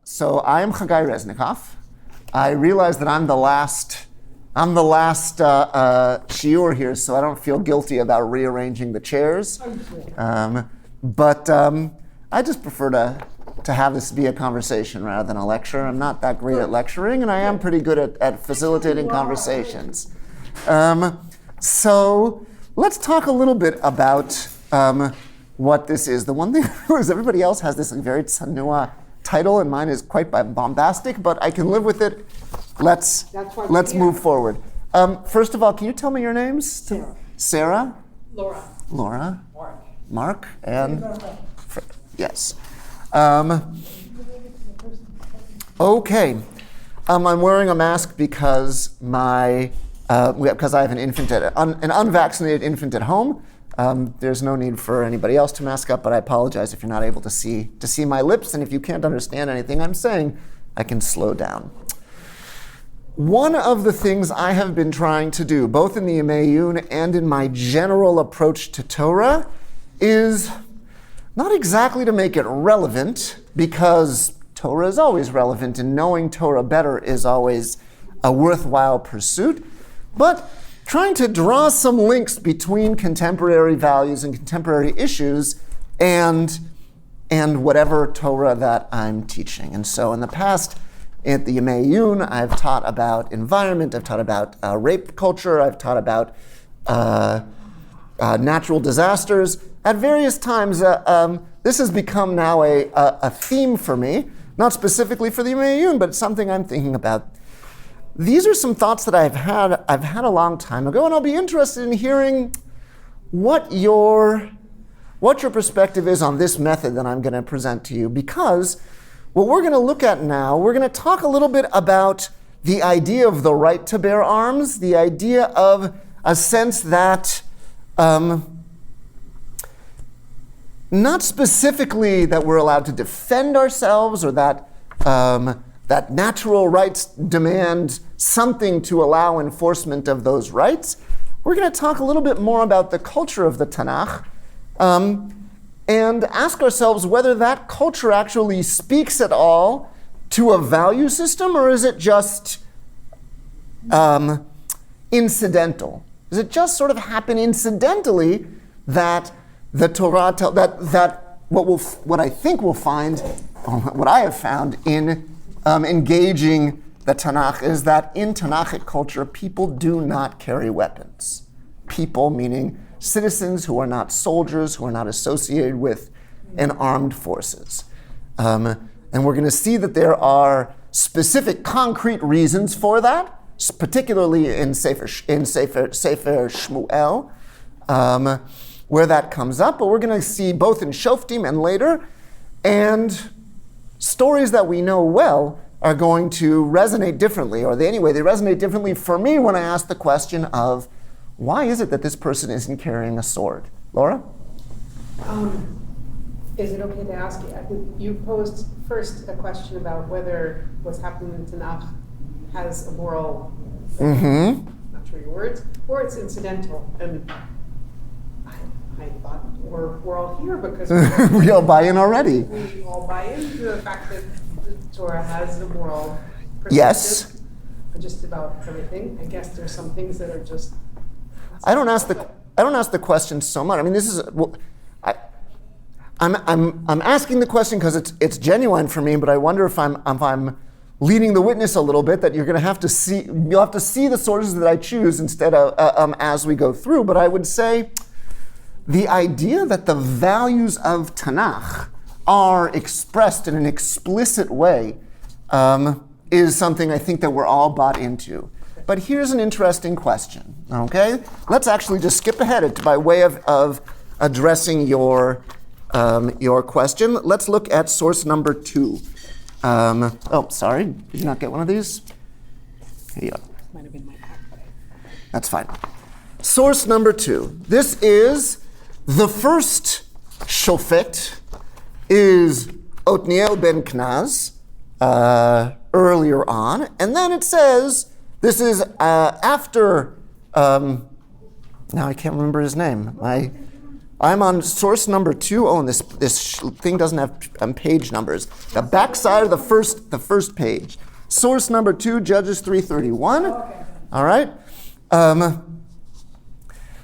So I am Haggai Resnikoff. I realize that I'm the last shiur here, so I don't feel guilty about rearranging the chairs. But I just prefer to have this be a conversation rather than a lecture. I'm not that great at lecturing, and I am pretty good at facilitating conversations. So let's talk a little bit about what this is. The one thing is everybody else has this very tsanua title, and mine is quite bombastic, but I can live with it. Let's move forward. First of all, can you tell me your names? Sarah. Sarah? Laura. Mark? And? Yes. Okay. I'm wearing a mask because I have an unvaccinated infant at home. There's no need for anybody else to mask up, but I apologize if you're not able to see my lips, and if you can't understand anything I'm saying, I can slow down. One of the things I have been trying to do, both in the Yemei Iyun and in my general approach to Torah, is not exactly to make it relevant, because Torah is always relevant, and knowing Torah better is always a worthwhile pursuit, but trying to draw some links between contemporary values and contemporary issues and whatever Torah that I'm teaching. And so in the past, at the Yemei Iyun, I've taught about environment, I've taught about rape culture, I've taught about natural disasters. At various times, this has become now a theme for me, not specifically for the Yemei Iyun, but it's something I'm thinking about. These are some thoughts that I've had a long time ago, and I'll be interested in hearing what your perspective is on this method that I'm going to present to you, because what we're going to look at now, we're going to talk a little bit about the idea of the right to bear arms, the idea of a sense that not specifically that we're allowed to defend ourselves, or that natural rights demand something to allow enforcement of those rights. We're going to talk a little bit more about the culture of the Tanakh, and ask ourselves whether that culture actually speaks at all to a value system, or is it just incidental? Does it just sort of happen incidentally that the Torah what I think we'll find, or what I have found in engaging the Tanakh, is that in Tanakhic culture, people do not carry weapons. People, meaning citizens who are not soldiers, who are not associated with an armed forces. And we're going to see that there are specific concrete reasons for that, particularly in Sefer Shmuel, where that comes up. But we're going to see both in Shoftim and later, and stories that we know well are going to resonate differently, or they resonate differently for me when I ask the question of, why is it that this person isn't carrying a sword? Laura? Is it okay to ask you? You posed first a question about whether what's happening in Tanakh has a moral, not sure your words, or it's incidental. And I thought we're all here because we all buy in already. We all buy into the fact that the Torah has a moral perspective. Yes. Just about everything. I guess there's some things that are just. I don't ask the question so much. I mean, this is. I'm asking the question because it's genuine for me, but I wonder if I'm leading the witness a little bit, that you'll have to see the sources that I choose instead of as we go through. But I would say the idea that the values of Tanakh are expressed in an explicit way is something I think that we're all bought into. But here's an interesting question. Okay, let's actually just skip ahead by way of addressing your question. Let's look at source number 2. Sorry, did you not get one of these? Here you go. Might have been my pack, but That's fine. Source number 2. This is the first shofet, is Otniel ben Knaz, earlier on, and then it says this is after. Now I can't remember his name. I'm on source number 2. Oh, and this thing doesn't have page numbers. The back side of the first page. Source number 2, Judges 3:31. Okay. All right.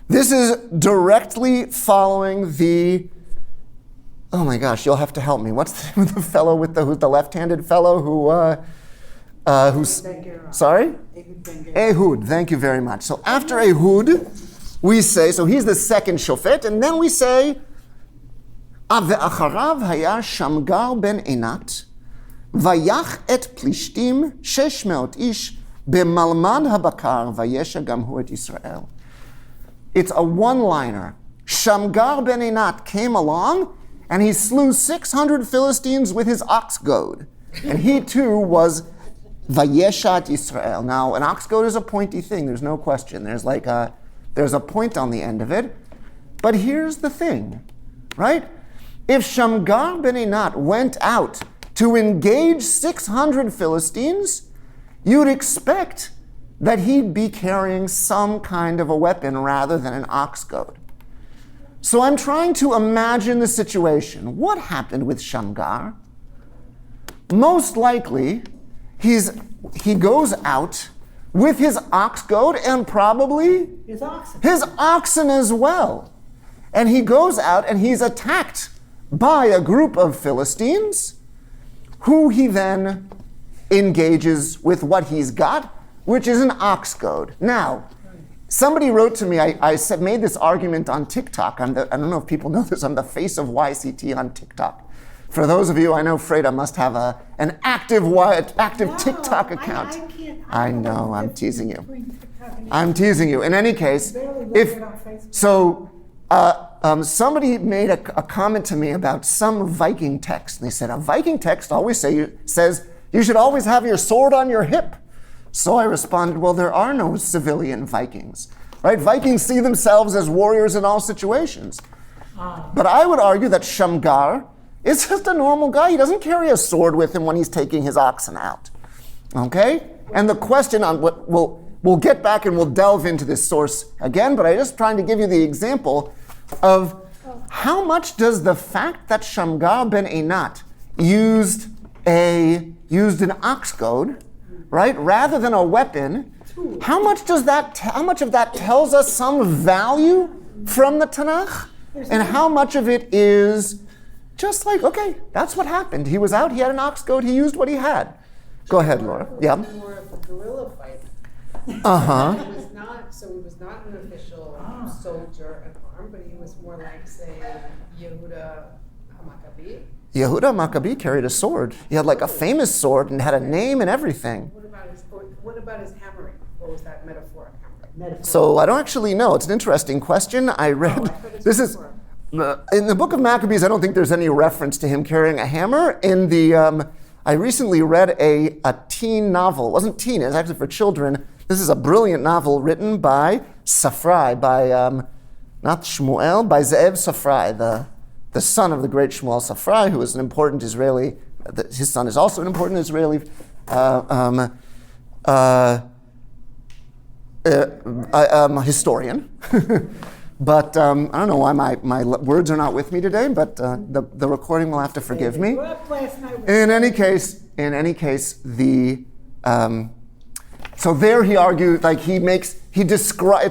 This is directly following the. Oh my gosh, you'll have to help me. What's the name of the fellow who's the left-handed fellow who's sorry? Ehud. Thank you very much. So after Ehud, we say, so he's the second shofet, and then we say, Ve'acharav haya Shamgar ben Enat, vayach et plishtim 600 ish b'malmad habakar vayesha gam hu et Yisrael. It's a one-liner. Shamgar ben Enat came along, and he slew 600 Philistines with his ox goad. And he too was vayeshat Yisrael. Now, an ox goad is a pointy thing. There's no question. There's a point on the end of it. But here's the thing, right? If Shamgar ben Enat went out to engage 600 Philistines, you'd expect that he'd be carrying some kind of a weapon rather than an ox goad. So I'm trying to imagine the situation. What happened with Shamgar? Most likely, he goes out with his ox goad and probably his oxen as well. And he goes out and he's attacked by a group of Philistines who he then engages with what he's got, which is an ox goad. Now, somebody wrote to me, I made this argument on TikTok. I don't know if people know this, I'm the face of YCT on TikTok. For those of you, I know Freda must have an active TikTok account. I know, I'm teasing you. I'm teasing you. In any case, somebody made a comment to me about some Viking text. And they said, a Viking text always says, you should always have your sword on your hip. So I responded, well, there are no civilian Vikings, right? Vikings see themselves as warriors in all situations. But I would argue that Shamgar is just a normal guy. He doesn't carry a sword with him when he's taking his oxen out, okay? And the question on what we'll get back and we'll delve into this source again, but I'm just trying to give you the example of how much does the fact that Shamgar ben Enat used an ox goad, right, rather than a weapon, how much of that tells us some value from the Tanakh, and how much of it is just like, okay, that's what happened. He was out, he had an ox goad, he used what he had. Go ahead, Laura. Yeah. More of a guerrilla fighter. Uh-huh. He was not an official soldier at arm, but he was more like, say, Yehuda HaMaccabi. Yehuda Maccabi carried a sword. He had like a famous sword and had a name and everything. What about his hammering? What was that metaphoric hammering? So I don't actually know. It's an interesting question. I read in the book of Maccabees. I don't think there's any reference to him carrying a hammer. In the I recently read a teen novel. It wasn't teen. It was actually for children. This is a brilliant novel written by Safrai, by not Shmuel, by Ze'ev Safrai, the son of the great Shmuel Safrai, who is an important Israeli. His son is also an important Israeli historian. But I don't know why my words are not with me today, but the recording will have to forgive me. In any case, so there he argued, like it's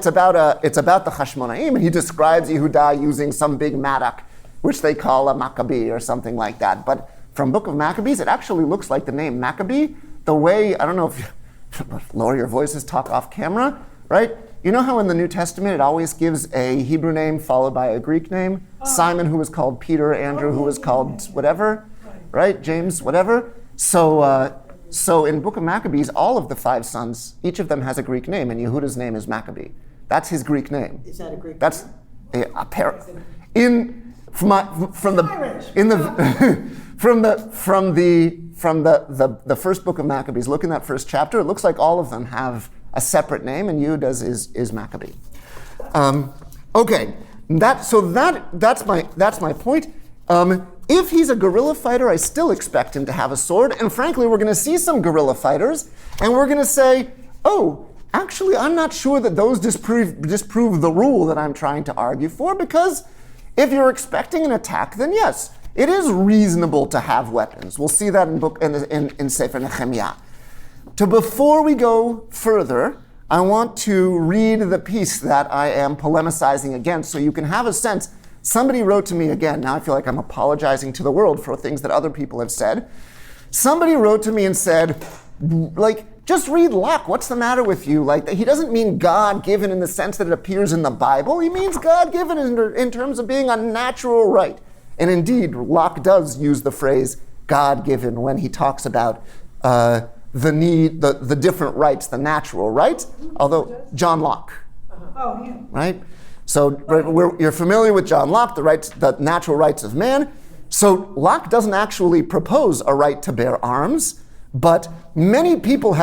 about the Chashmonaim, and he describes Yehuda using some big mattock, which they call a Maccabi or something like that. But from Book of Maccabees, it actually looks like the name Maccabee. The way, I don't know if lower your voices, talk off camera, right? You know how in the New Testament it always gives a Hebrew name followed by a Greek name? Simon, who was called Peter, Andrew, who was called whatever, right? James, whatever. So in Book of Maccabees, all of the 5 sons, each of them has a Greek name, and Yehuda's name is Maccabee. That's his Greek name. Is that a Greek That's name? From the first book of Maccabees, look in that first chapter, it looks like all of them have a separate name, and Yehuda's is Maccabee. Okay, that's my point. If he's a guerrilla fighter, I still expect him to have a sword, and frankly, we're going to see some guerrilla fighters, and we're going to say, oh, actually, I'm not sure that those disprove the rule that I'm trying to argue for, because If you're expecting an attack, then yes, it is reasonable to have weapons. We'll see that in Sefer Nehemiah. Before we go further, I want to read the piece that I am polemicizing against so you can have a sense. Somebody wrote to me again, now I feel like I'm apologizing to the world for things that other people have said. Somebody wrote to me and said, just read Locke. What's the matter with you? He doesn't mean God-given in the sense that it appears in the Bible. He means God-given in terms of being a natural right. And indeed, Locke does use the phrase God-given when he talks about the different rights, the natural rights. Although John Locke, Oh, yeah. right? So you're familiar with John Locke, the natural rights of man. So Locke doesn't actually propose a right to bear arms. But many people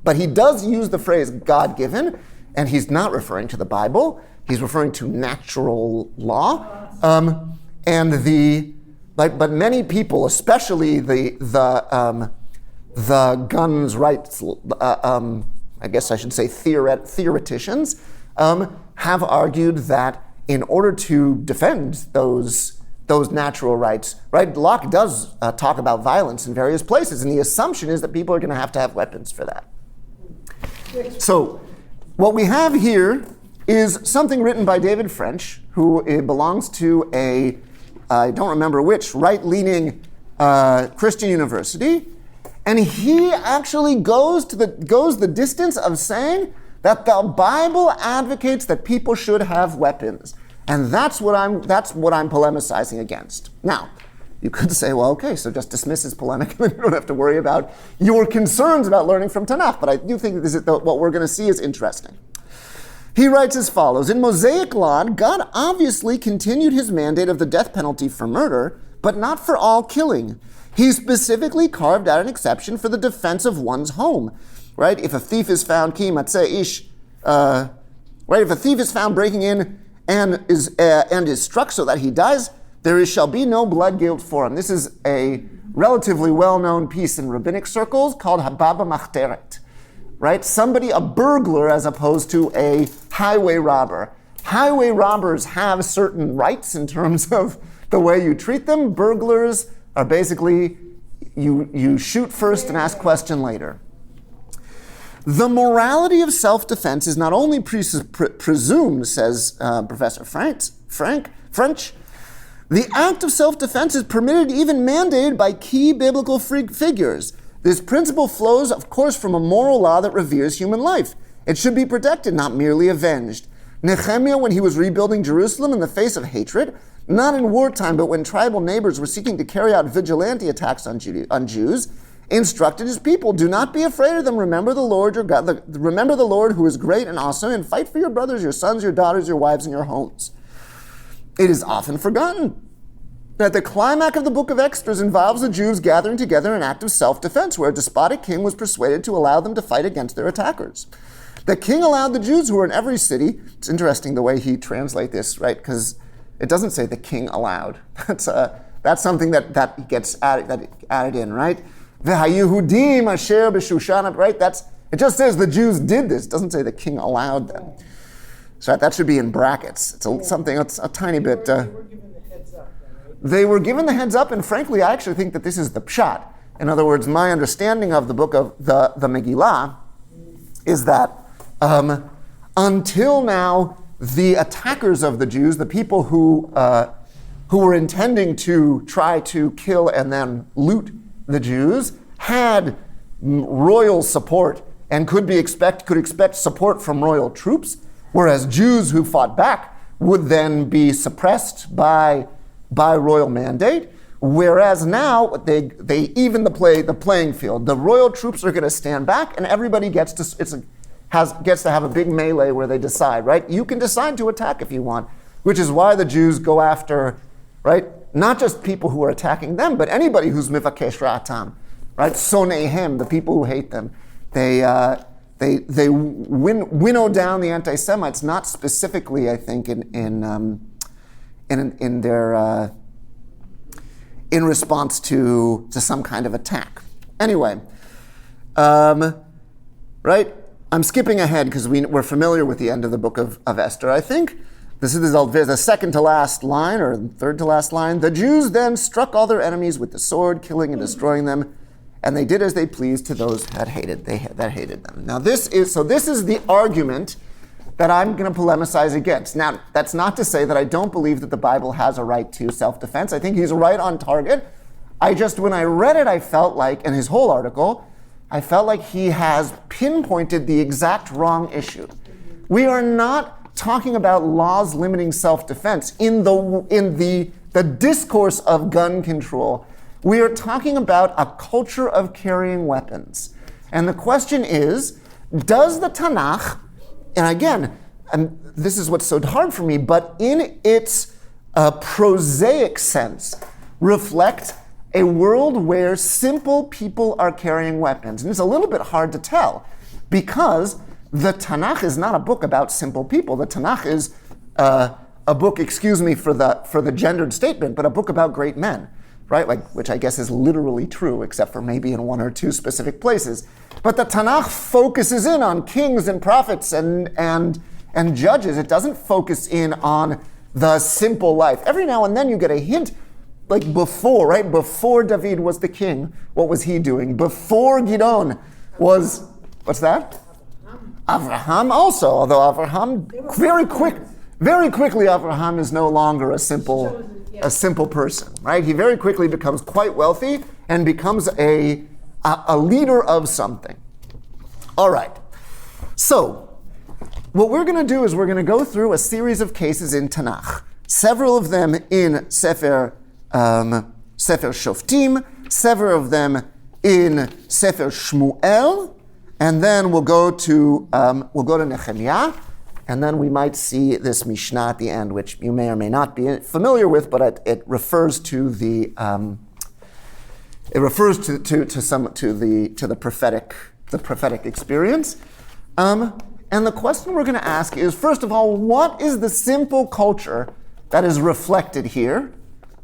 but he does use the phrase God-given, and he's not referring to the Bible. He's referring to natural law, but many people, especially the guns rights, I guess I should say theoreticians, have argued that in order to defend those natural rights, right? Locke does talk about violence in various places, and the assumption is that people are going to have weapons for that. So what we have here is something written by David French, who belongs to I don't remember which, right-leaning Christian university, and he actually goes the distance of saying that the Bible advocates that people should have weapons. And that's what I'm polemicizing against. Now, you could say, well, okay, so just dismiss his polemic, and then you don't have to worry about your concerns about learning from Tanakh. But I do think what we're going to see is interesting. He writes as follows: in Mosaic law, God obviously continued his mandate of the death penalty for murder, but not for all killing. He specifically carved out an exception for the defense of one's home. Right? If a thief is found if a thief is found breaking in and is struck so that he dies, shall be no blood guilt for him. This is a relatively well-known piece in rabbinic circles called Hababa Machteret, right? A burglar as opposed to a highway robber. Highway robbers have certain rights in terms of the way you treat them. Burglars are basically, you shoot first and ask question later. The morality of self-defense is not only presumed, says Professor French, the act of self-defense is permitted, even mandated by key biblical figures. This principle flows, of course, from a moral law that reveres human life. It should be protected, not merely avenged. Nehemiah, when he was rebuilding Jerusalem in the face of hatred, not in wartime, but when tribal neighbors were seeking to carry out vigilante attacks on Jews, instructed his people, do not be afraid of them. Remember the Lord your God. Remember the Lord who is great and awesome, and fight for your brothers, your sons, your daughters, your wives, and your homes. It is often forgotten that the climax of the book of Exodus involves the Jews gathering together in an act of self-defense, where a despotic king was persuaded to allow them to fight against their attackers. The king allowed the Jews who were in every city. It's interesting the way he translates this, right? Because it doesn't say the king allowed. That's something that gets added in, right? V'hayehudim asher b'Shushan, right? It just says the Jews did this. It doesn't say the king allowed them. So that should be in brackets. It's a tiny bit. They were given the heads up, right? They were given the heads up, and frankly, I actually think that this is the pshat. In other words, my understanding of the book of the Megillah is that until now, the attackers of the Jews, the people who were intending to try to kill and then loot the Jews, had royal support and could expect support from royal troops, whereas Jews who fought back would then be suppressed by royal mandate. Whereas now they even the playing field. The royal troops are going to stand back, and everybody gets to have a big melee where they decide. Right? You can decide to attack if you want, which is why the Jews go after, right? Not just people who are attacking them, but anybody who's mivakesh ra'atam, right? Soneihem, the people who hate them. They winnow down the anti-Semites, not specifically, I think, in response to some kind of attack. Anyway, right? I'm skipping ahead because we're familiar with the end of the book of Esther, I think. this is the second to last line, or third to last line. The Jews then struck all their enemies with the sword, killing and destroying them, and they did as they pleased to those that hated them. Now this is the argument that I'm going to polemicize against. Now, that's not to say that I don't believe that the Bible has a right to self-defense. I think he's right on target. When I read it, I felt like, in his whole article, I felt like he has pinpointed the exact wrong issue. We are not talking about laws limiting self-defense in the discourse of gun control. We are talking about a culture of carrying weapons. And the question is, does the Tanakh, and again, this is what's so hard for me, but in its prosaic sense, reflect a world where simple people are carrying weapons? And it's a little bit hard to tell, because the Tanakh is not a book about simple people. The Tanakh is a book, excuse me for the gendered statement, but a book about great men, right? Which I guess is literally true, except for maybe in one or two specific places. But the Tanakh focuses in on kings and prophets and judges. It doesn't focus in on the simple life. Every now and then you get a hint, like before, right? Before David was the king, what was he doing? Before Gideon was, what's that? Avraham also, although Avraham very quickly Avraham is no longer a simple person, right? He very quickly becomes quite wealthy and becomes a leader of something. All right. So, what we're going to do is we're going to go through a series of cases in Tanakh. Several of them in Sefer Shoftim, several of them in Sefer Shmuel, and then we'll go to Nehemiah, and then we might see this Mishnah at the end, which you may or may not be familiar with, but it refers to the prophetic experience. And the question we're going to ask is, first of all, what is the simple culture that is reflected here,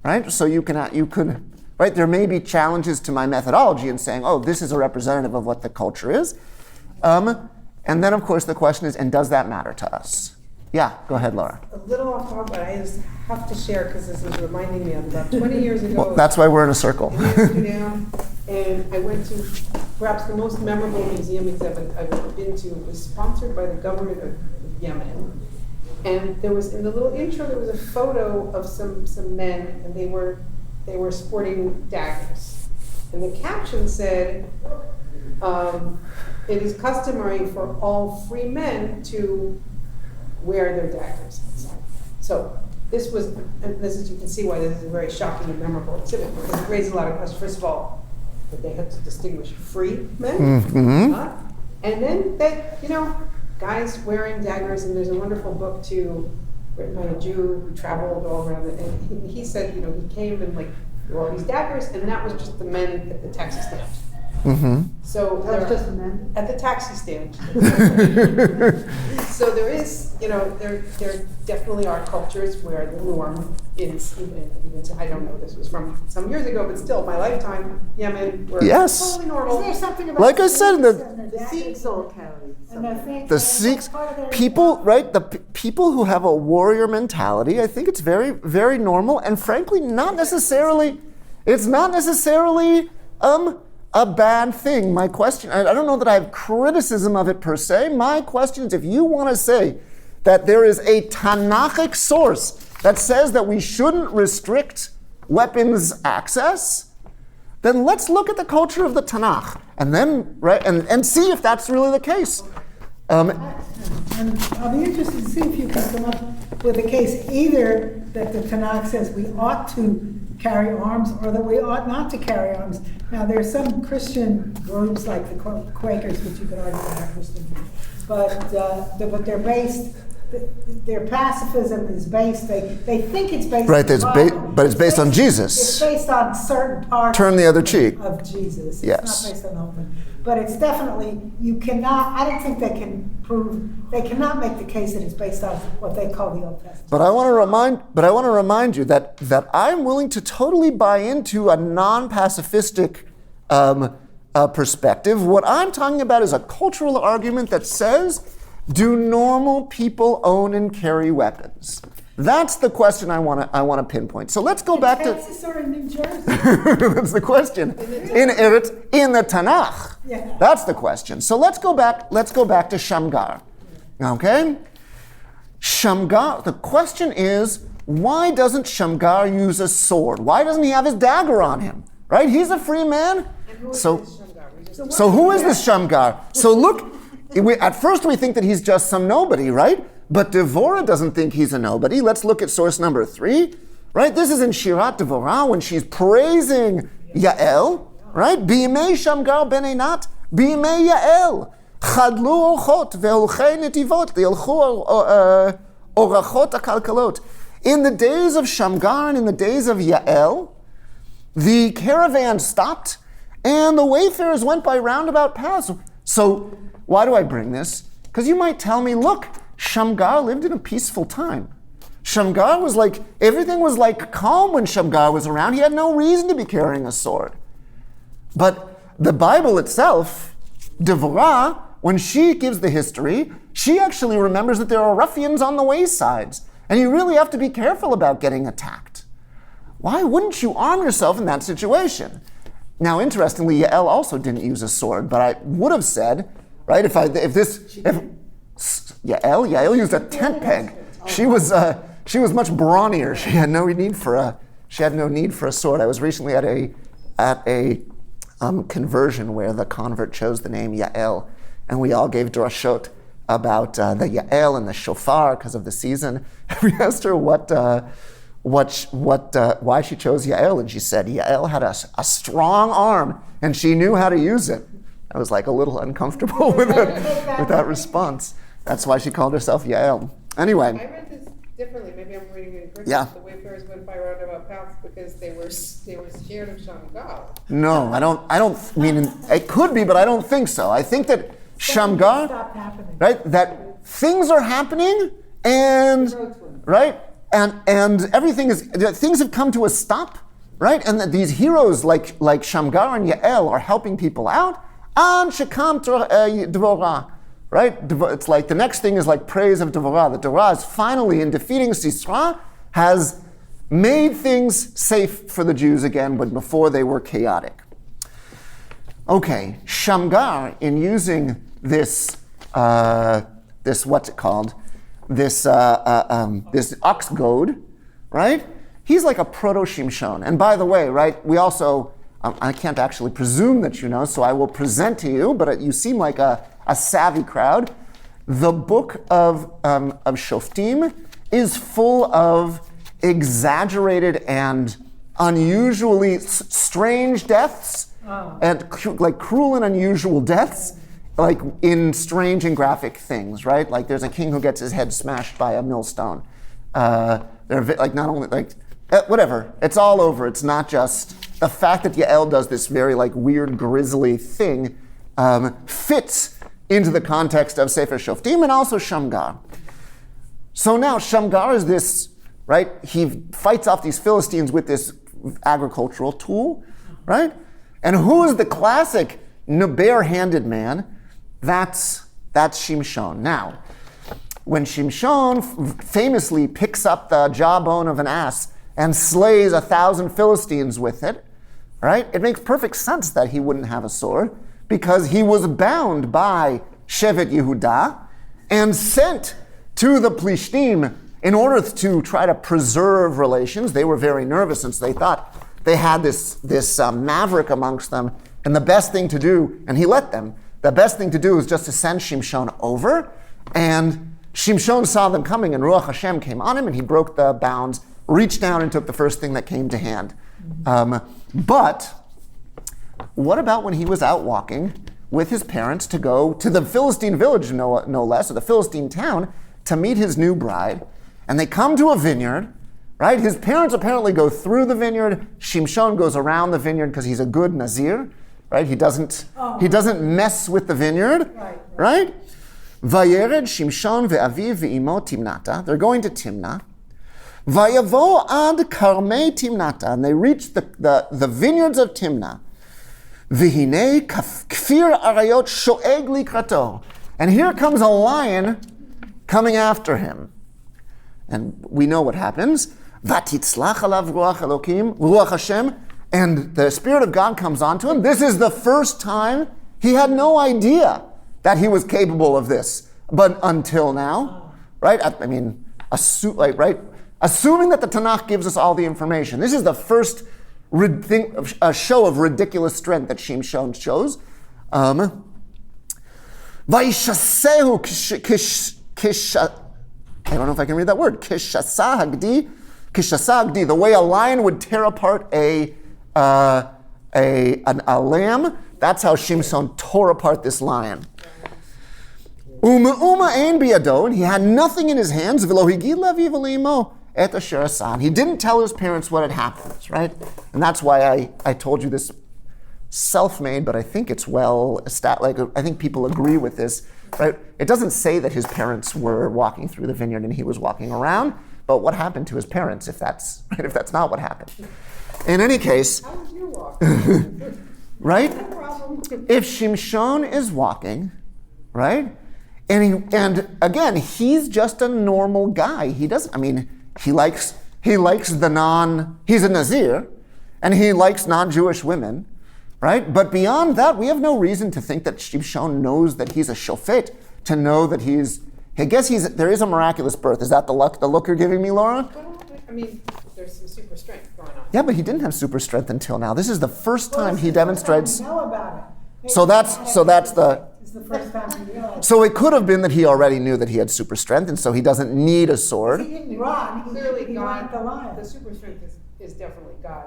right? So you could, right? There may be challenges to my methodology in saying, oh, this is a representative of what the culture is. And then, of course, the question is, and does that matter to us? Yeah, go ahead, Laura. A little off topic, but I just have to share because this is reminding me of about 20 years ago. Well, that's why we're in a circle. In Amsterdam, and I went to perhaps the most memorable museum exhibit I've ever been to. It was sponsored by the government of Yemen. And there was, in the little intro, there was a photo of some men, and they were sporting daggers. And the caption said, it is customary for all free men to wear their daggers outside. So this was, and this is, you can see why this is a very shocking and memorable exhibit, because it raises a lot of questions. First of all, that they had to distinguish free men, and then that, guys wearing daggers, and there's a wonderful book too, written by a Jew who traveled all around, and he said, he came and there were all these daggers, and that was just the men at the taxi stand. So that's just the men at the taxi stand. So there is, there definitely are cultures where the norm is even I don't know. This was from some years ago, but still, my lifetime, Yemen, were totally normal. Is there something about like I said, the Sikhs all carry? The Sikhs, people, right? The people who have a warrior mentality, I think it's very, very normal, and frankly, it's not necessarily a bad thing. My question, I don't know that I have criticism of it per se. My question is, if you want to say that there is a Tanakhic source that says that we shouldn't restrict weapons access, then let's look at the culture of the Tanakh and then and see if that's really the case. And I'll be interested to see if you can come up with a case either that the Tanakh says we ought to carry arms or that we ought not to carry arms. Now, there are some Christian groups like the Quakers, which you could argue are Christian, but they're based. Their pacifism is based. They think it's based. Right, on but it's based on Jesus. It's based on certain parts. Turn the other cheek. Of Jesus. Yes. It's not based on open. But it's definitely, you cannot, I don't think they cannot make the case that it's based on what they call the Old Testament. But I want to remind you that I'm willing to totally buy into a non-pacifistic perspective. What I'm talking about is a cultural argument that says, do normal people own and carry weapons? That's the question I want to pinpoint. So let's go back to... Texas or in New Jersey? That's the question. In the Tanakh. Yeah. That's the question. So let's go back to Shamgar. Okay? Shamgar, the question is, why doesn't Shamgar use a sword? Why doesn't he have his dagger on him? Right? He's a free man. And who is So, this Shamgar? so who is this Shamgar? So look, at first we think that he's just some nobody, right? But Devorah doesn't think he's a nobody. Let's look at source number 3, right? This is in Shirat Devorah when she's praising Yael, right? B'yimei Shamgar ben Einat, b'yimei Yael, chadlu orchot ve'olchei netivot, ve'olchu orachot akalkalot. In the days of Shamgar and in the days of Yael, the caravan stopped and the wayfarers went by roundabout paths. So why do I bring this? Because you might tell me, look, Shamgar lived in a peaceful time. Shamgar was like, everything was like calm when Shamgar was around. He had no reason to be carrying a sword. But the Bible itself, Devorah, when she gives the history, she actually remembers that there are ruffians on the waysides. And you really have to be careful about getting attacked. Why wouldn't you arm yourself in that situation? Now, interestingly, Yael also didn't use a sword, but I would have said, right, if Yael used a tent peg. She was much brawnier. She had no need for a sword. I was recently at a conversion where the convert chose the name Yael, and we all gave drashot about the Yael and the shofar because of the season. We asked her why she chose Yael, and she said Yael had a strong arm and she knew how to use it. I was like a little uncomfortable with that response. That's why she called herself Yael. Anyway. I read this differently. Maybe I'm reading it incorrectly. Yeah. The wayfarers went by roundabout paths because they were scared of Shamgar. No, I don't mean it could be, but I don't think so. I think that Shamgar, Stop happening. right? That things are happening and right, and everything is things have come to a stop, right? And that these heroes like Shamgar and Yael are helping people out. And Shekam Devorah, right? It's like the next thing is like praise of Devorah. That Devorah is finally, in defeating Sisera, has made things safe for the Jews again, but before they were chaotic. Okay, Shamgar, in using this what's it called? This ox goad, right? He's like a proto-Shimshon. And by the way, right, we also, I can't actually presume that you know, so I will present to you, but you seem like a savvy crowd. The book of Shoftim is full of exaggerated and unusually strange deaths, and like cruel and unusual deaths, like in strange and graphic things, right? Like there's a king who gets his head smashed by a millstone. They're like not only like whatever. It's all over. It's not just the fact that Yael does this very like weird grisly thing fits into the context of Sefer Shoftim and also Shamgar. So now Shamgar is this, right? He fights off these Philistines with this agricultural tool, right? And who is the classic bare-handed man? That's Shimshon. Now, when Shimshon famously picks up the jawbone of an ass and slays 1,000 Philistines with it, right? It makes perfect sense that he wouldn't have a sword because he was bound by Shevet Yehudah and sent to the Plishtim in order to try to preserve relations. They were very nervous since they thought they had this maverick amongst them, and the best thing to do, and he let them, the best thing to do is just to send Shimshon over, and Shimshon saw them coming, and Ruach Hashem came on him, and he broke the bounds, reached down and took the first thing that came to hand. But what about when he was out walking with his parents to go to the Philistine village, no less, or the Philistine town, to meet his new bride, and they come to a vineyard, right? His parents apparently go through the vineyard. Shimshon goes around the vineyard because he's a good Nazir, right? He doesn't mess with the vineyard, right? Vayered Shimshon ve'aviv ve'imo Timnata. They're going to Timnah. Vayavo ad karmei Timnata, and they reach the vineyards of Timnah. V'hinei kfir arayot shoeg likrato, and here comes a lion coming after him. And we know what happens. Vatitzlach alav ruach Elokim, ruach Hashem, and the Spirit of God comes onto him. This is the first time he had no idea that he was capable of this. But until now, right? I mean, assuming that the Tanakh gives us all the information. This is the first a show of ridiculous strength that Shimshon shows. Vaishasehu I don't know if I can read that word. Kishasagdi, the way a lion would tear apart a lamb. That's how Shimshon tore apart this lion. Uma ein biyado, and he had nothing in his hands. He didn't tell his parents what had happened, right? And that's why I told you this self-made, but I think it's I think people agree with this, right? It doesn't say that his parents were walking through the vineyard and he was walking around, but what happened to his parents if that's not what happened? In any case, How would you walk? right? No problem. If Shimshon is walking, right? And again, he's just a normal guy. He likes he's a Nazir, and he likes non-Jewish women, right? But beyond that, we have no reason to think that Shimshon knows that he's a shofet, to know that there is a miraculous birth. Is that the look you're giving me, Laura? Well, I mean, there's some super strength going on. Yeah, but he didn't have super strength until now. This is the first time he demonstrates. We know about it. So that's the. It's the first time we realized. So it could have been that he already knew that he had super strength, and so he doesn't need a He sword. didn't run. Clearly, he ran the lion. the super strength is definitely God.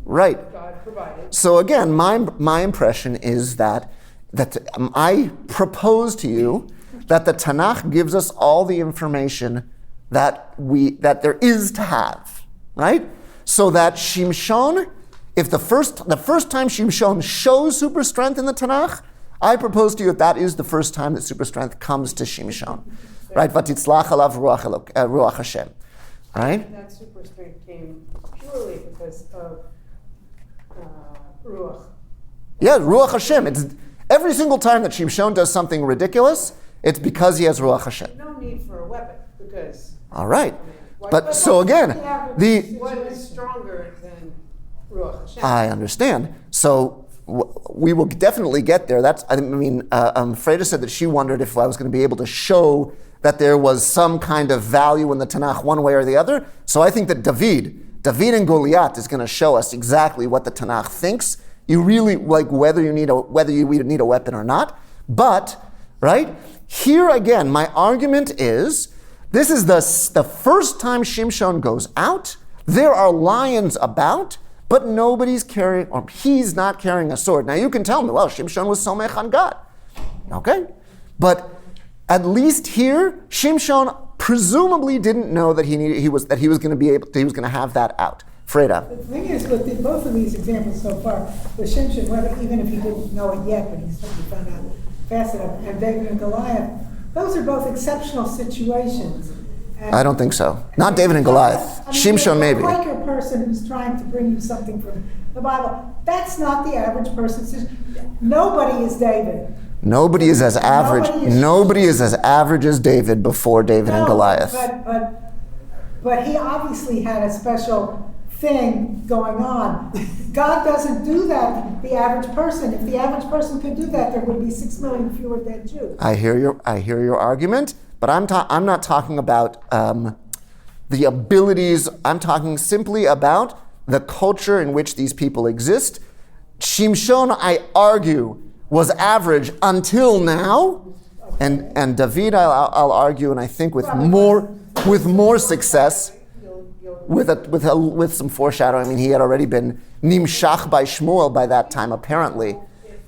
Right. God provided. So again, my impression is that I propose to you that the Tanakh gives us all the information that there is to have, right? So that Shimshon, if the first time Shimshon shows super strength in the Tanakh, I propose to you that is the first time that super strength comes to Shimshon, right? Vatitzlach alav ruach Hashem, right? And that super strength came purely because of Ruach. Yeah, ruach Hashem. It's every single time that Shimshon does something ridiculous, it's because he has ruach Hashem. No need for a weapon because. All right, What but so again, what is stronger than Ruach Hashem? I understand. So we will definitely get there. Freda said that she wondered if I was going to be able to show that there was some kind of value in the Tanakh one way or the other. So I think that David and Goliath is going to show us exactly what the Tanakh thinks. You really whether you need a weapon or not. But right here again, my argument is this is the first time Shimshon goes out. There are lions about, but nobody's carrying, or he's not carrying a sword. Now you can tell me, well, Shimshon was somech on God. Okay, but at least here, Shimshon presumably didn't know that he was going to have that out. Freda. The thing is, with both of these examples so far, with Shimshon, even if he didn't know it yet, but he certainly found out fast enough, and David and Goliath, those are both exceptional situations. And I don't think so. Not David and Goliath. Shimshon maybe. A Quaker person who's trying to bring you something from the Bible, that's not the average person. Nobody is David. Nobody is as average. Nobody is as average as David before David and Goliath. But he obviously had a special thing going on. God doesn't do that. The average person. If the average person could do that, there would be 6 million fewer dead Jews. I hear your argument, but I'm not talking about the abilities. I'm talking simply about the culture in which these people exist. Shimshon, I argue, was average until now, and David, I'll argue, and I think with more success, with some foreshadowing. I mean, he had already been nimshach by Shmuel by that time, apparently. If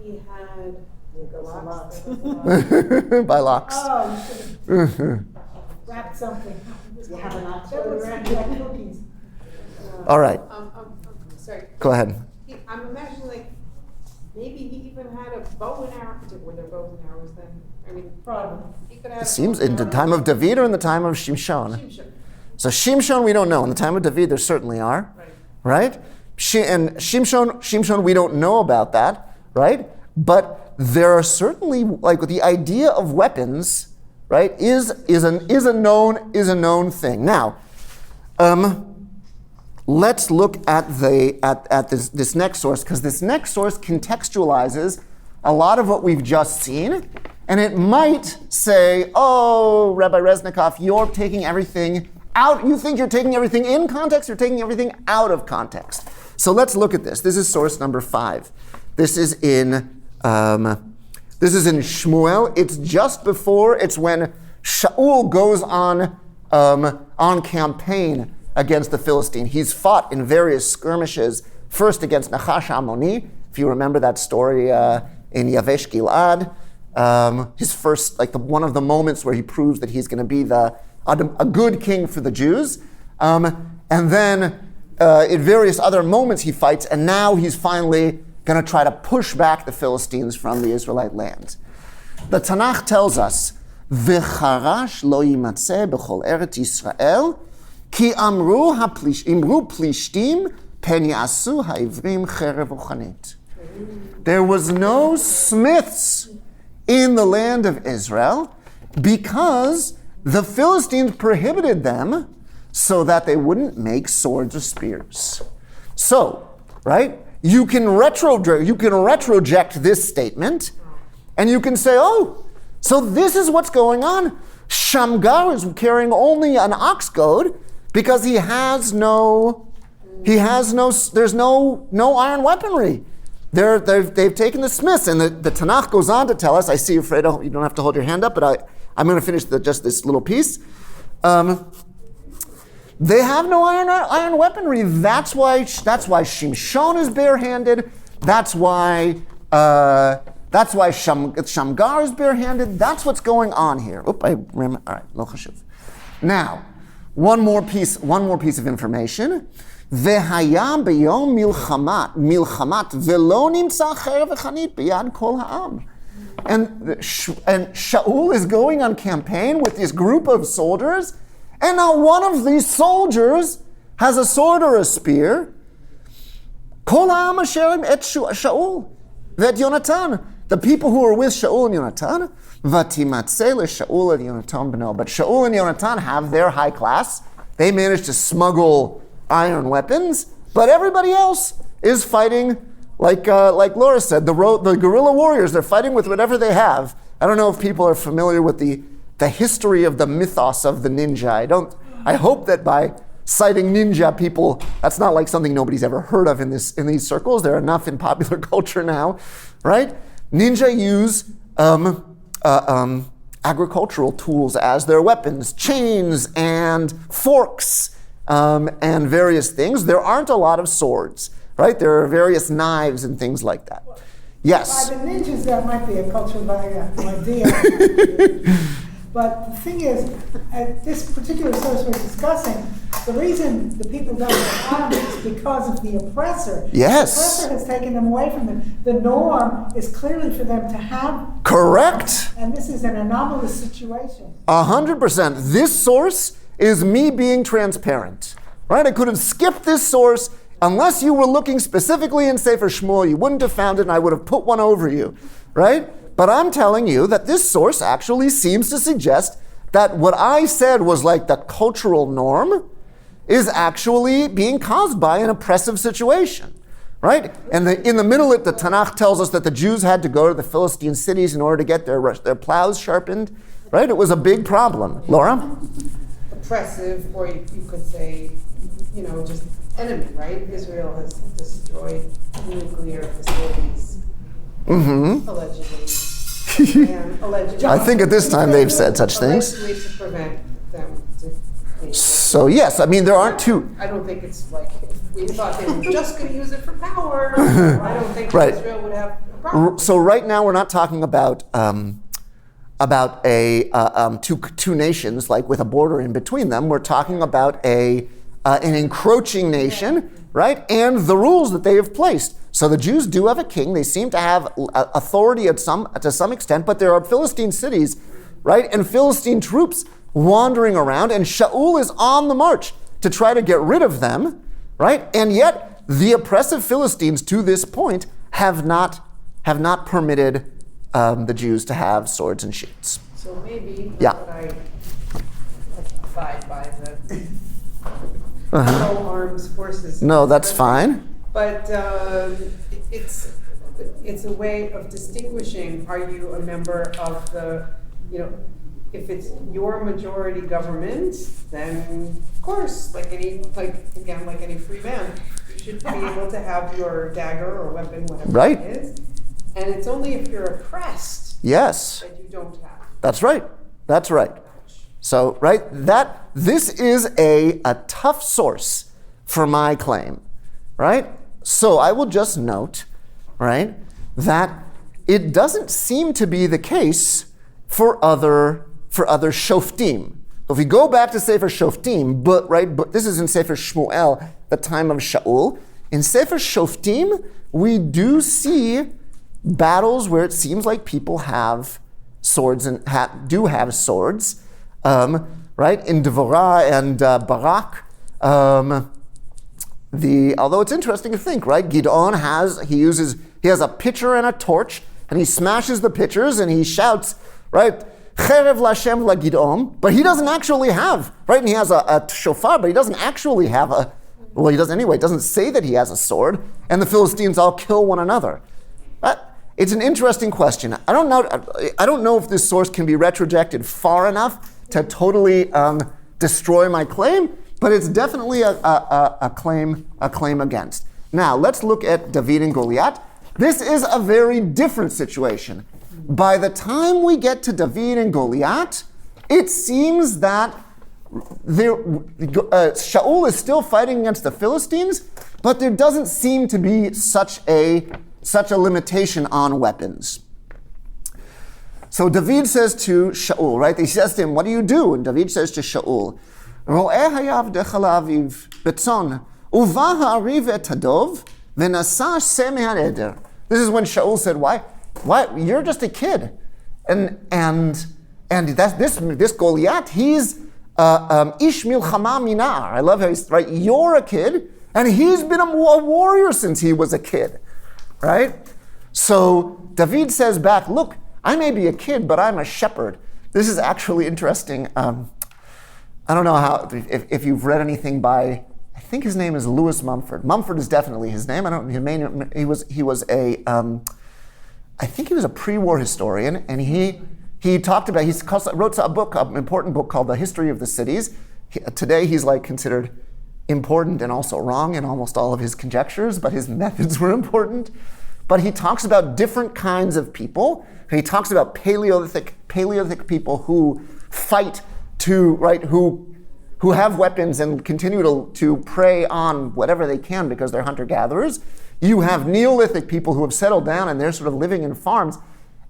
he had locks. By locks. Oh, you should have wrapped something. You have an ox That looks like cookies. All right. Sorry. Go ahead. I'm imagining maybe he even had a bow and arrow. Were there bows and arrows then? I mean, Probably. he could have. It seems in the time of David or in the time of Shimshon. Shimshon. So Shimshon we don't know. In the time of David there certainly are. Right? And Shimshon we don't know about that. Right? But there are certainly, the idea of weapons, right, is a known thing. Now, let's look at this next source, because this next source contextualizes a lot of what we've just seen, and it might say, oh, Rabbi Resnikoff, you're taking everything out. You think you're taking everything in context, you're taking everything out of context. So let's look at this. This is source number 5. This is in Shmuel. It's just before, it's when Shaul goes on campaign against the Philistine. He's fought in various skirmishes, first against Nachash Ammoni, if you remember that story in Yavesh Gilad. His first, one of the moments where he proves that he's going to be a good king for the Jews. And then in various other moments he fights, and now he's finally going to try to push back the Philistines from the Israelite land. The Tanakh tells us, V'charash lo yimatzeh b'chol eret Yisrael, ki imru plishtim pen yasu ha'ivrim cherev uchanit. There was no smiths in the land of Israel because the Philistines prohibited them so that they wouldn't make swords or spears. So, right, you can retroject this statement, and you can say, oh, so this is what's going on. Shamgar is carrying only an ox goad because there's no iron weaponry. They've taken the smiths, and the Tanakh goes on to tell us, I see you, Fredo, you don't have to hold your hand up, but I'm going to finish just this little piece. They have no iron weaponry. That's why Shimshon is barehanded. That's why Shamgar is barehanded. That's what's going on here. All right, lo chashuv. Now, one more piece of information. V'haya b'yom milchamat v'lo nimtza cherev v'chanit b'yad kol ha'am. And Shaul is going on campaign with this group of soldiers, and now one of these soldiers has a sword or a spear. Kol ha'am asher et Shaul v'et Yonatan. The people who are with Shaul and Yonatan, v'timatzeh leShaul and Yonatan b'no. But Shaul and Yonatan have their high class. They managed to smuggle iron weapons, but everybody else is fighting like Laura said, the guerrilla warriors. They're fighting with whatever they have. I don't know if people are familiar with the history of the mythos of the ninja. I hope that by citing ninja people, that's not like something nobody's ever heard of in these circles. There are enough in popular culture now, right? Ninja use agricultural tools as their weapons, chains and forks, and various things. There aren't a lot of swords, right? There are various knives and things like that. Yes? By the ninjas, that might be a cultural idea. But the thing is, at this particular source we're discussing, the reason the people don't have arms is because of the oppressor. Yes. The oppressor has taken them away from them. The norm is clearly for them to have. Correct. And this is an anomalous situation. 100%. This source is me being transparent, right? I could have skipped this source unless you were looking specifically in Sefer Shmuel. You wouldn't have found it, and I would have put one over you, right? But I'm telling you that this source actually seems to suggest that what I said was like the cultural norm is actually being caused by an oppressive situation, right? And in the middle, the Tanakh tells us that the Jews had to go to the Philistine cities in order to get their plows sharpened, right? It was a big problem. Laura? Oppressive, or you could say, just enemy, right? Israel has destroyed nuclear facilities, allegedly. And allegedly. I think at this time they've said such things. Allegedly to prevent them to. So yes, I mean there aren't two. I don't think it's like if we thought they were just going to use it for power. I don't think Right. Israel would have a problem. So right now we're not talking about two nations like with a border in between them. We're talking about an encroaching nation, right? And the rules that they have placed. So the Jews do have a king. They seem to have authority to some extent, but there are Philistine cities, right? And Philistine troops wandering around, and Shaul is on the march to try to get rid of them, right? And yet the oppressive Philistines to this point have not permitted the Jews to have swords and shields. So So maybe, Yeah. not that I abide by the no arms forces. No, that's fine. But it's a way of distinguishing, are you a member of the, if it's your majority government, then of course, like any free man, you should be able to have your dagger or weapon, whatever Right. it is. And it's only if you're oppressed Yes. that you don't have. That's right. That's right. So, right, this is a tough source for my claim, right? So I will just note, right, that it doesn't seem to be the case for other shoftim. If we go back to Sefer Shoftim, but this is in Sefer Shmuel, the time of Shaul. In Sefer Shoftim, we do see battles where it seems like people have swords and do have swords, right? In Devorah and Barak, although it's interesting to think, right? Gideon has a pitcher and a torch, and he smashes the pitchers and he shouts, right? Cherev Lashem la Gideon, but he doesn't actually have, right? And he has a shofar, but he doesn't actually have he does anyway. It doesn't say that he has a sword, and the Philistines all kill one another. It's an interesting question. I don't know if this source can be retrojected far enough to totally destroy my claim, but it's definitely a claim against. Now let's look at David and Goliath. This is a very different situation. By the time we get to David and Goliath, it seems that Shaul is still fighting against the Philistines, but there doesn't seem to be such a limitation on weapons. So David says to Shaul, right? He says to him, what do you do? And David says to Shaul, Ro'eh hayavdecha la'aviv betzon, uva ha'ariv et hadov, v'nasa seh me'ha'eder. This is when Shaul said, why? You're just a kid. And this Goliath, he's ish milchama minar. I love how he's, right? You're a kid, and he's been a warrior since he was a kid. Right? So David says back, look, I may be a kid, but I'm a shepherd. This is actually interesting. I don't know if you've read anything by, I think his name is Lewis Mumford. Mumford is definitely his name. I think he was a pre-war historian, and he wrote a book, an important book called The History of the Cities. Today he's considered important and also wrong in almost all of his conjectures, but his methods were important. But he talks about different kinds of people. He talks about Paleolithic people who fight who have weapons and continue to prey on whatever they can because they're hunter-gatherers. You have Neolithic people who have settled down and they're sort of living in farms.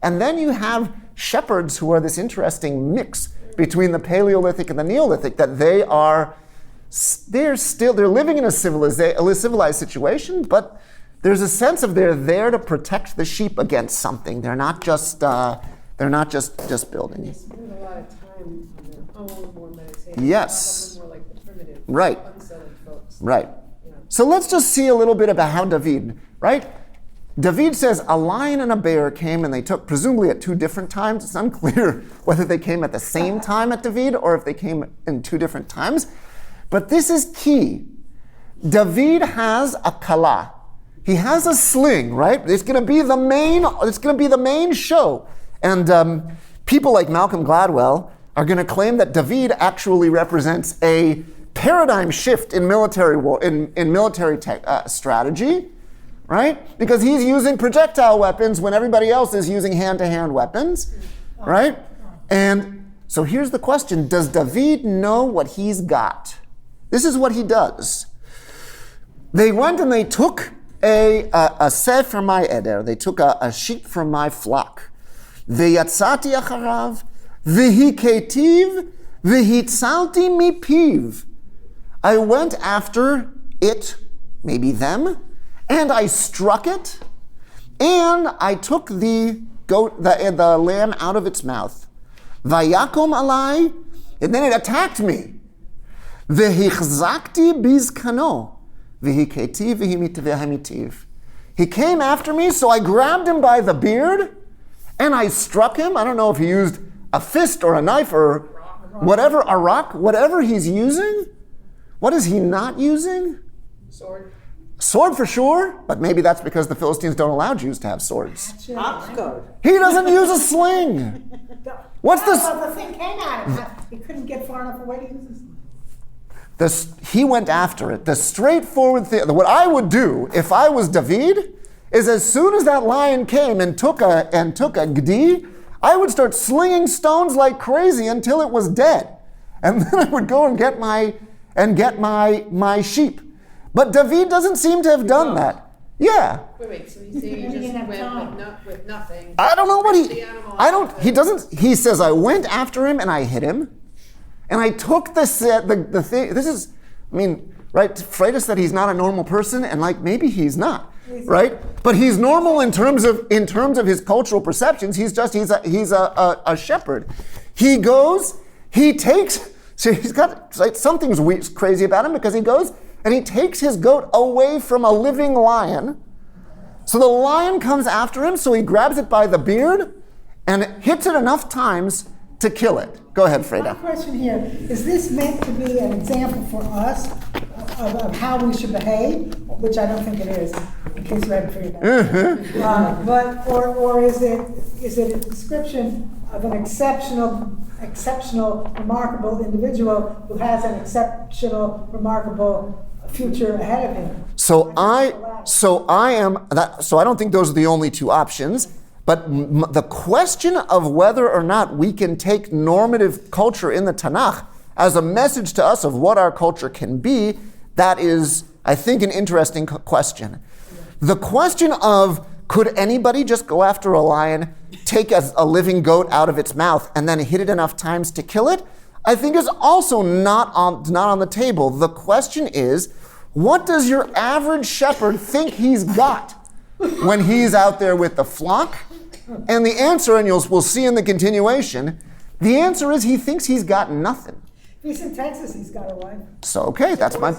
And then you have shepherds who are this interesting mix between the Paleolithic and the Neolithic, that they're living in a civilized situation, but there's a sense of they're there to protect the sheep against something. They're not just building. They spend a lot of time on their own, more meditating. Yes. More like the primitive, Right. unsettled folks. Right. Yeah. So let's just see a little bit about how David, right? David says a lion and a bear came and they took, presumably at two different times. It's unclear whether they came at the same time at David or if they came in two different times. But this is key. David has a kala. He has a sling, right? It's going to be the main show. And people like Malcolm Gladwell are going to claim that David actually represents a paradigm shift in military war, in military strategy, right? Because he's using projectile weapons when everybody else is using hand-to-hand weapons, right? And so here's the question: does David know what he's got? This is what he does. They went and they took a seh from my eder. They took a sheep from my flock. Veyatzati acharav, vehiketiv, vehitzalti mipiv. I went after it, maybe them, and I struck it, and I took the lamb out of its mouth. Vayakom alai, and then it attacked me. Vehichzakti bizkano. He came after me, so I grabbed him by the beard and I struck him. I don't know if he used a fist or a knife or whatever, a rock, whatever he's using. What is he not using? Sword. Sword for sure, but maybe that's because the Philistines don't allow Jews to have swords. Ox guard. He doesn't use a sling. What's this? Well, the thing came at him. He couldn't get far enough away to use this. He went after it. The straightforward thing, what I would do if I was David, is as soon as that lion came and took a gdi, I would start slinging stones like crazy until it was dead, and then I would go and get my sheep. But David doesn't seem to have done that. Yeah. Wait, so you say you just went with nothing. I don't know what he he says, I went after him and I hit him. And I took the thing, this is, right? Freida said he's not a normal person, and maybe he's not, right? But he's normal in terms of his cultural perceptions. He's a shepherd. He goes, he takes, so he's got, something's crazy about him because he goes and he takes his goat away from a living lion. So the lion comes after him, so he grabs it by the beard and hits it enough times to kill it. Go ahead, Freida. My question here, is this meant to be an example for us of how we should behave, which I don't think it is, in case you hadn't figured that out. Or is it a description of an exceptional, remarkable individual who has an exceptional, remarkable future ahead of him? So I don't think those are the only two options. But the question of whether or not we can take normative culture in the Tanakh as a message to us of what our culture can be, that is, I think, an interesting question. The question of could anybody just go after a lion, take a living goat out of its mouth, and then hit it enough times to kill it, I think is also not on the table. The question is, what does your average shepherd think he's got when he's out there with the flock? And the answer, and we'll see in the continuation, the answer is he thinks he's got nothing. If he's in Texas, he's got a wife. So, okay,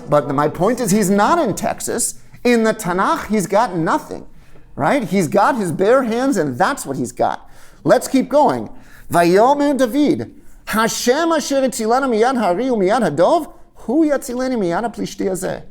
but my point is he's not in Texas. In the Tanakh, he's got nothing, right? He's got his bare hands, and that's what he's got. Let's keep going. Vayomer David, Hashem asher etzilanu miyad hari umiyad hadov, hu yatzileni miyad haplishti hazeh.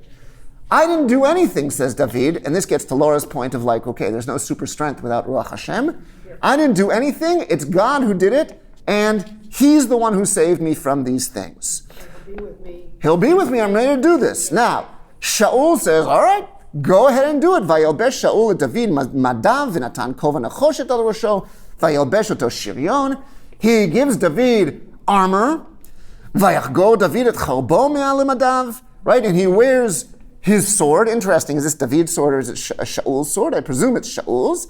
I didn't do anything, says David, and this gets to Laura's point of okay, there's no super strength without Ruach Hashem. I didn't do anything, it's God who did it, and He's the one who saved me from these things. He'll be with me. He'll be with me, I'm ready to do this. Now, Shaul says, all right, go ahead and do it. Vayelbesh Shaul et David madav v'natan kova nachoshet al rosho, vayelbesh oto shirion. He gives David armor. Vayachgo David et charbo me'al madav, right, and he wears his sword. Interesting, is this David's sword or is it Shaul's sword? I presume it's Shaul's.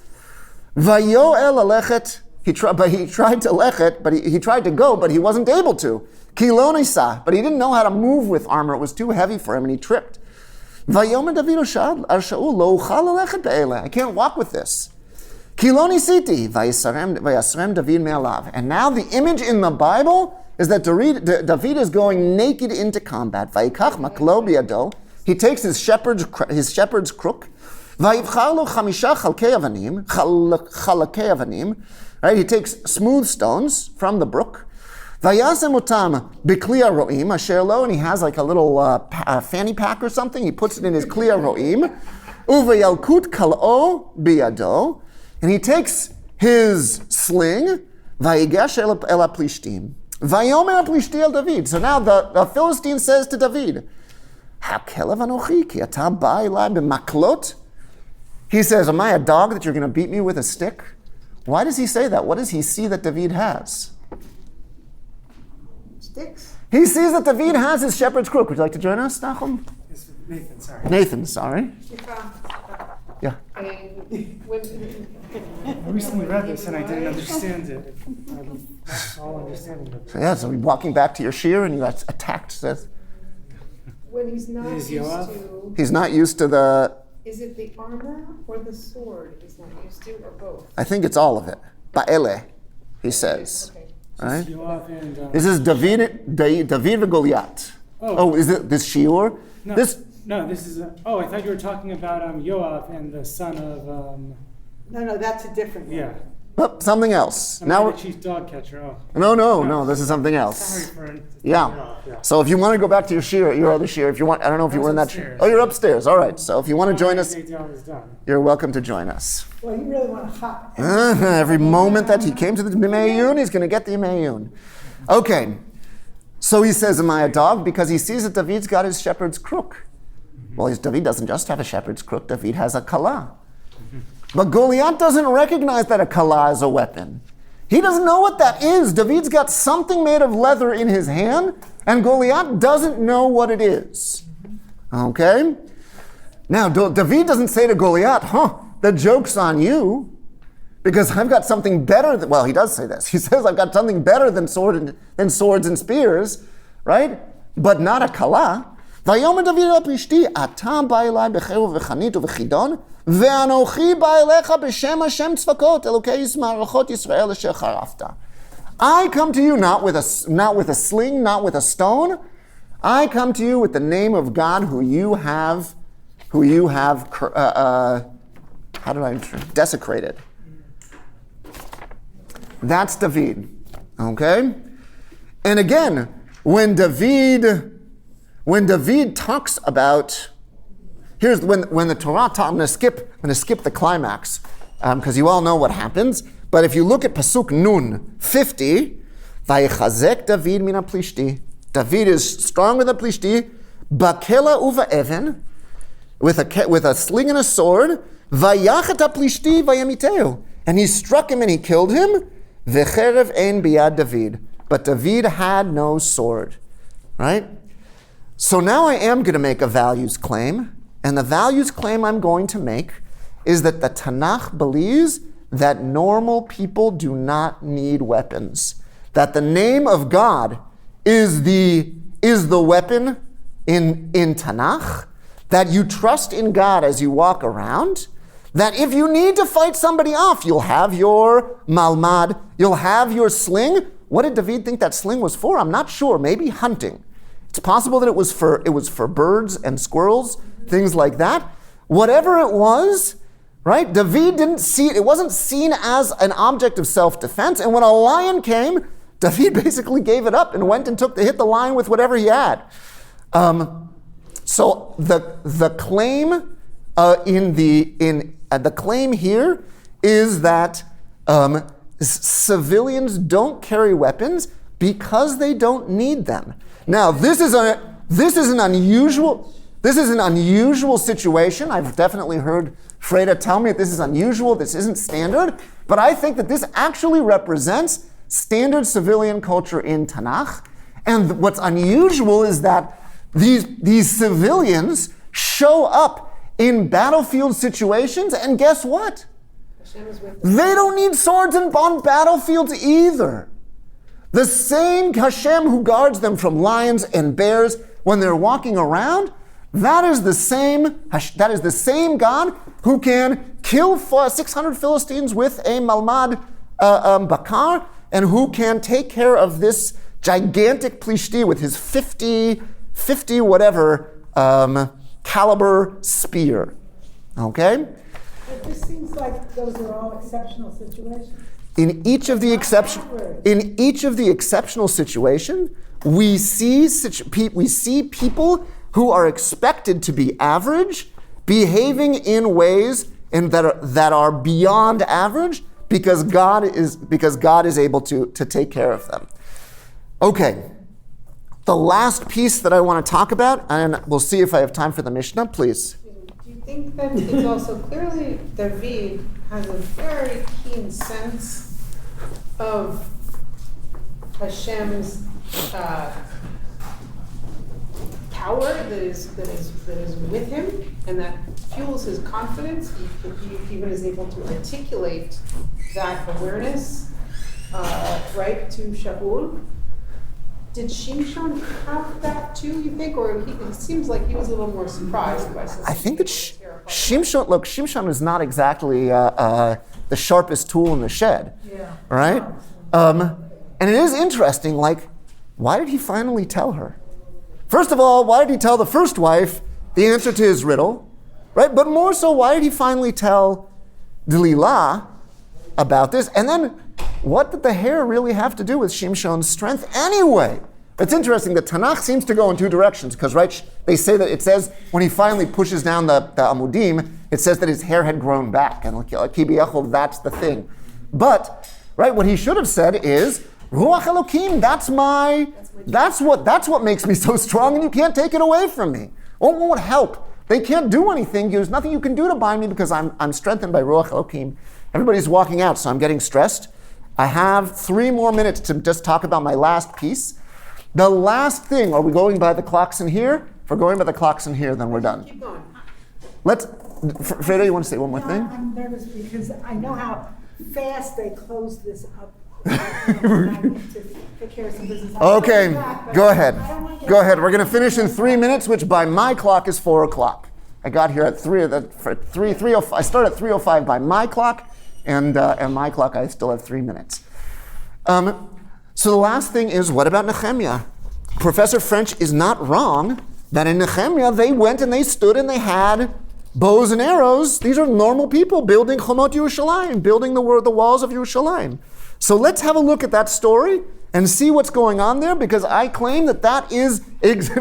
Vayoel alechet. He tried to lechet, but he tried to go, but he wasn't able to. Kilonisa, but he didn't know how to move with armor. It was too heavy for him, and he tripped. Vayomer David al Shaul lo uchal alechet be'ele. I can't walk with this. Kilonisiti vayasrem David me'alav. And now the image in the Bible is that David is going naked into combat. Vayikach maklo biyado. He takes his shepherd's crook. Vayivchar lo chamisha chalkei avanim. Right? He takes smooth stones from the brook. Vayasem otam b'kli haroim asher lo, and he has a little fanny pack or something. He puts it in his kli haroim. Uvayalkut kal'o biyado, and he takes his sling. Vayigash el plishtim. Vayomer plishti el David. So now the Philistine says to David, he says, am I a dog that you're going to beat me with a stick? Why does he say that? What does he see that David has? Sticks. He sees that David has his shepherd's crook. Would you like to join us, Nachum? It's Nathan, sorry. Nathan, sorry. Yeah. I recently read this and I didn't understand it. I'm not all understanding it. So you're walking back to your shear and you got attacked. When he's not Is used Yoav? to, He's not used to the... is it the armor or the sword he's not used to, or both? I think it's all of it. Ba'ele, he says. Okay. Right? Yoav and, This is David v'Goliath. Oh, is it this shiur? No, This... no, this is. I thought you were talking about Yoav and the son of. No, that's a different one. Yeah. Oh, something else. I'm Now, not the chief dog catcher. Oh, no, this is something sorry else. for. Yeah. Yeah. So if you want to go back to your shiur, your other shiur, if you want, I don't know if you I were in was that shiur. upstairs. Oh, you're upstairs. All right. So if you want to join us, Job is done. you're welcome to join us. Well, you really want to hop. Every moment that he came to the Yemei Iyun, he's going to get the Yemei Iyun. Okay. So he says, am I a dog? Because he sees that David's got his shepherd's crook. Well, David doesn't just have a shepherd's crook. David has a kala. But Goliath doesn't recognize that a kala is a weapon. He doesn't know what that is. David's got something made of leather in his hand, and Goliath doesn't know what it is. Okay? Now, David doesn't say to Goliath, the joke's on you, because I've got something better than, well, he does say this. He says, I've got something better than swords and spears, right? But not a kala. ויאמר דוד אל פלישתי, אתה בא אליי בחרב וחנית ובחידון, ואנוכי בא אליך בשם השם צבקות, אלוקי מערכות ישראל אשר חרפת. I come to you not with a sling, not with a stone. I come to you with the name of God who you have desecrated. That's David. Okay? And again, when David talks about, here's when the Torah taught, I'm going to skip the climax, because you all know what happens. But if you look at Pasuk Nun 50, Vayichazek David min Plishti. David is stronger than Plishti, Bakela uva even, with a sling and a sword, Vayachat Plishti vayamiteu. And he struck him and he killed him. Vecherev ein biyad David. But David had no sword. Right? So now I am going to make a values claim, and the values claim I'm going to make is that the Tanakh believes that normal people do not need weapons. That the name of God is the weapon in Tanakh, that you trust in God as you walk around, that if you need to fight somebody off, you'll have your malmad, you'll have your sling. What did David think that sling was for? I'm not sure. Maybe hunting. It's possible that it was for birds and squirrels, things like that. Whatever it was, right? David didn't see it. It wasn't seen as an object of self-defense. And when a lion came, David basically gave it up and went and hit the lion with whatever he had. So the claim the claim here is that civilians don't carry weapons because they don't need them. Now, this is an unusual situation. I've definitely heard Freda tell me that this is unusual, this isn't standard, but I think that this actually represents standard civilian culture in Tanakh. And what's unusual is that these civilians show up in battlefield situations, and guess what? They don't need swords on battlefields either. The same Hashem who guards them from lions and bears when they're walking around, that is the same God who can kill 600 Philistines with a malmad bakar, and who can take care of this gigantic plishti with his 50 whatever caliber spear. Okay? It just seems like those are all exceptional situations. In each of the exceptional situations, we see people who are expected to be average, behaving in ways that are beyond average, because God is able to take care of them. Okay, the last piece that I want to talk about, and we'll see if I have time for the Mishnah, please. Do you think that it's also clearly David has a very keen sense of Hashem's power that is with him, and that fuels his confidence? He even is able to articulate that awareness, right, to Shaul. Did Shimshon have that too, you think? Or it seems like he was a little more surprised by something. I think that Shimshon is not exactly the sharpest tool in the shed, right? And it is interesting, like, why did he finally tell her? First of all, why did he tell the first wife the answer to his riddle, right? But more so, why did he finally tell Delilah about this. And then, what did the hair really have to do with Shimshon's strength anyway? It's interesting that Tanakh seems to go in two directions, because they say that it says when he finally pushes down the amudim, it says that his hair had grown back, and that's the thing. But what he should have said is Ruach Elokim. That's what makes me so strong, and you can't take it away from me. What would help? They can't do anything. There's nothing you can do to bind me because I'm strengthened by Ruach Elokim. Everybody's walking out, so I'm getting stressed. I have 3 more minutes to just talk about my last piece. The last thing, are we going by the clocks in here? If we're going by the clocks in here, then we're done. Keep going. Freda, you want to say one more thing? I'm nervous because I know how fast they close this up. I need to take care of some business. Okay, go ahead. Go ahead. We're going to finish in 3 minutes, which by my clock is 4 o'clock. I got here at 3:05. I start at 3:05 by my clock, and my clock I still have 3 minutes. So the last thing is, what about Nehemiah? Professor French is not wrong that in Nehemiah they went and they stood and they had bows and arrows. These are normal people building Chomot Yerushalayim, building the walls of Yerushalayim. So let's have a look at that story and see what's going on there, because I claim that is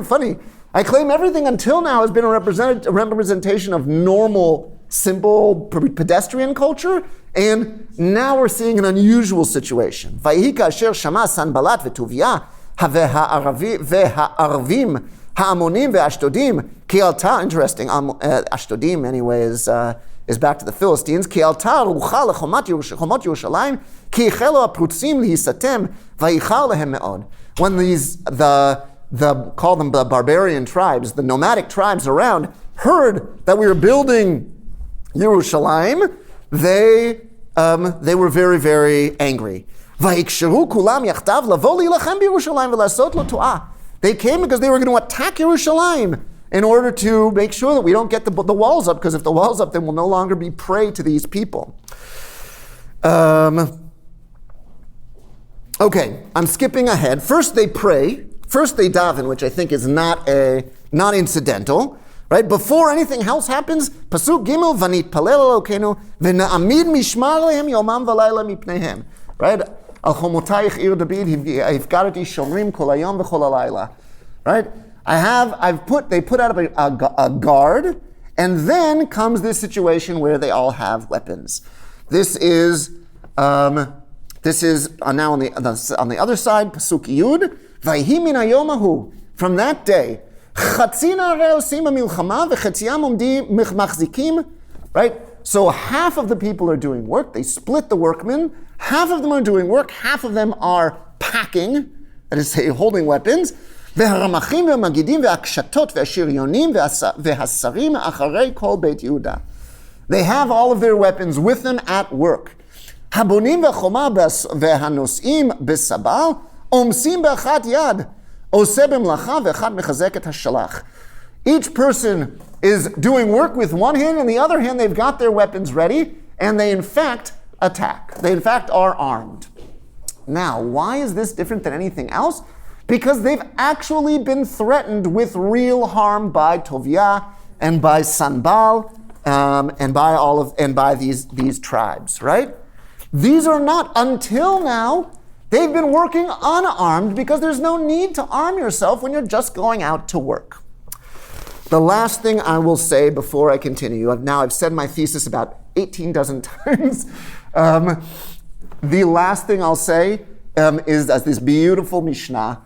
funny. I claim everything until now has been a representation of normal, simple, pedestrian culture, and now we're seeing an unusual situation. Vayika asher shama Sanballat v'Tovia ve'ha'arvim ha'amonim ve'ashtodim ki alta. Interesting. Ashtodim anyway is back to the Philistines. Ki alta rucha lechomot Yerushalayim ki chelo aprutzim lihisatem vayichar lehem me'od. When call them the barbarian tribes, the nomadic tribes around, heard that we were building Yerushalayim, they were very, very angry. They came because they were going to attack Yerushalayim in order to make sure that we don't get the walls up, because if the walls up, then we'll no longer be prey to these people. Okay, I'm skipping ahead. First they pray. First they daven, which I think is not incidental. Right? Before anything else happens, Pasuk Gimel, Vanit Palel Elokeinu, V'na'amid mishmar lehem yomam v'layla mipneihem. Right? Al chomotayich ir David, hivgarati shomrim kol hayom v'chol halayla. Right? They put out a guard, and then comes this situation where they all have weapons. This is now on the other side, Pasuk Yud, Vayhi min hayom hahu. From that day, right? So half of the people are doing work. They split the workmen. Half of them are doing work. Half of them are packing, that is, holding weapons. They have all of their weapons with them at work. Each person is doing work with one hand, and the other hand they've got their weapons ready, and they in fact attack. They in fact are armed. Now, why is this different than anything else? Because they've actually been threatened with real harm by Tovia and by Sanbal and by these tribes, right? These are not, until now, they've been working unarmed, because there's no need to arm yourself when you're just going out to work. The last thing I will say before I continue, I've said my thesis about 18 dozen times. The last thing I'll say is as this beautiful Mishnah.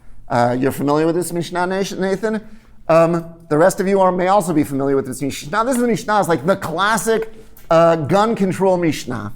You're familiar with this Mishnah, Nathan? The rest of you may also be familiar with this Mishnah. This Mishnah is like the classic gun control Mishnah.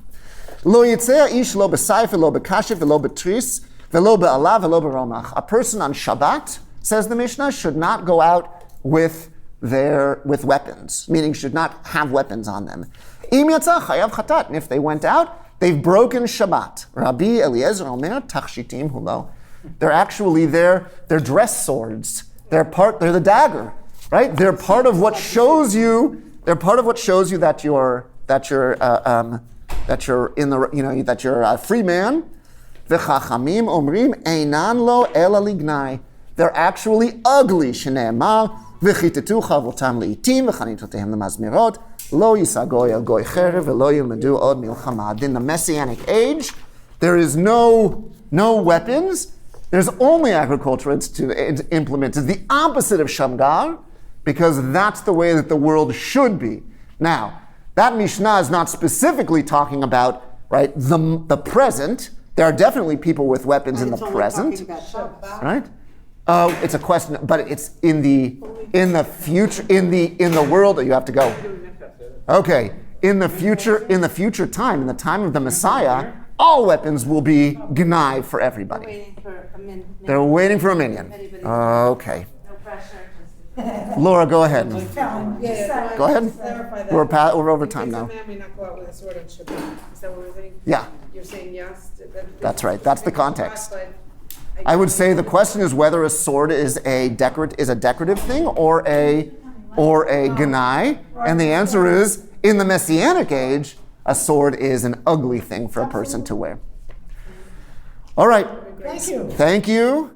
Lo yitzeh ish lo b'sayf v'lo b'kashiv v'lo b'tris v'lo b'alav v'lo b'romach. A person on Shabbat, says the Mishnah, should not go out with weapons, meaning should not have weapons on them. Im yatzah chayav chatat. And if they went out, they've broken Shabbat. Rabbi Eliezer Omer tachshitim hulo. They're actually they're dress swords. They're the dagger, right? They're part of what shows you. They're part of what shows you that you're that you're a free man. V'chachamim omrim einan lo ela lignai. They're actually ugly. Shneemar v'chitetu chavotam leitim v'chanitotehem lemazmirot Lo yisagoy al goy cherev v'lo yilmedu od milchama. In the Messianic age, there is no weapons. There's only agriculture to implement. It's the opposite of Shamgar, because that's the way that the world should be. Now, that Mishnah is not specifically talking about, right, the present. There are definitely people with weapons in the present, right? It's a question, but it's in the future, in the world that you have to go. Okay, in the future time, in the time of the Messiah, all weapons will be gnai for everybody. They're waiting for a minion. Okay. No pressure. Laura, go ahead. Go Go ahead. Clarify that. We're over time Because now. a man may not go out with a sword on Shabbat. Is that what we're saying? Yeah. You're saying yes? That's right. That's the context. But I would say the question is whether a sword is a decorative thing or a gnai, and the answer is, in the Messianic age, a sword is an ugly thing for a person to wear. All right. Thank you. Thank you.